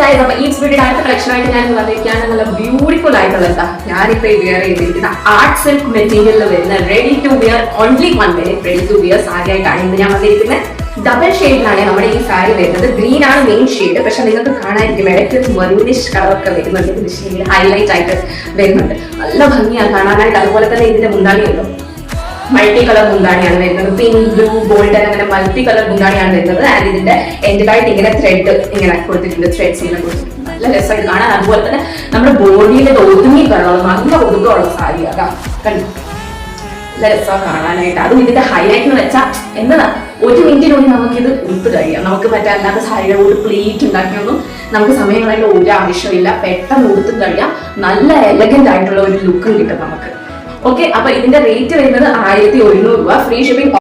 Guys, അപ്പൊ ഈ വീഡിയോയുടെ അടുത്ത കളക്ഷൻ ആയിട്ട് ഞാൻ വന്നിരിക്കുകയാണ്. നല്ല ബ്യൂട്ടിഫുൾ ആയിട്ടുള്ള ഞാനിപ്പോ വെയർ ചെയ്തിരിക്കുന്ന ആർട്ട് സിൽക്ക് മെറ്റീരിയലിൽ വരുന്ന ready to wear only 1 minute ready to wear sari ആയിട്ടാണ് ഇന്ന് ഞാൻ വന്നിരിക്കുന്നത്. ഡബിൾ ഷെയ്ഡിലാണ് നമ്മുടെ ഈ സാരി വരുന്നത്. ഗ്രീൻ ആണ് മെയിൻ ഷെയ്ഡ്, പക്ഷെ നിങ്ങൾക്ക് കാണാതിരിക്കും ഇടയ്ക്ക് മെറൂണിഷ് കളറൊക്കെ വരുന്നുണ്ട്. ഇത് ഷെയ്ഡ് ഹൈലൈറ്റ് ആയിട്ട് വരുന്നുണ്ട്. നല്ല ഭംഗിയാണ് കാണാനായിട്ട്. അതുപോലെ തന്നെ ഇതിന്റെ മുന്താണിയുണ്ടോ, മൾട്ടി കളർ മുന്താണിയാണ് വരുന്നത്. പിങ്ക്, ബ്ലൂ, ഗോൾഡൻ അങ്ങനെ മൾട്ടി കളർ മുന്താണിയാണ് വരുന്നത്. ആൻഡ് ഇതിന്റെ എൻഡിലായിട്ട് ഇങ്ങനെ ത്രെഡ് ഇങ്ങനെ കൊടുത്തിട്ടുണ്ട്, ത്രെഡ്സ് ഇങ്ങനെ കൊടുത്തിട്ടുണ്ട്. നല്ല രസമായിട്ട് കാണാൻ. അതുപോലെ തന്നെ നമ്മുടെ ബോഡിയിൽ ഒതുങ്ങി കിടന്നുള്ള നല്ല ഒതുക്കമുള്ള സാരിയാകാം. കണ്ടു, നല്ല രസമാണ് കാണാനായിട്ട്. അതും ഇതിന്റെ ഹൈലൈറ്റ് എന്ന് വെച്ചാൽ എന്നതാ, 1 മിനിറ്റിനുള്ളിൽ നമുക്കിത് ഉടുത്ത് കഴിയാം. നമുക്ക് മറ്റേ അല്ലാത്ത സാരിയുടെ ഒരു പ്ലീറ്റ് ഉണ്ടാക്കിയൊന്നും നമുക്ക് സമയങ്ങളായിട്ട് ഒരു ആവശ്യമില്ല. പെട്ടെന്ന് ഉടുത്തും കഴിയാം. നല്ല എലഗന്റ് ആയിട്ടുള്ള ഒരു ലുക്കും കിട്ടും നമുക്ക്. ഓക്കെ, അപ്പൊ ഇതിന്റെ റേറ്റ് വരുന്നത് 1100 രൂപ. Free shipping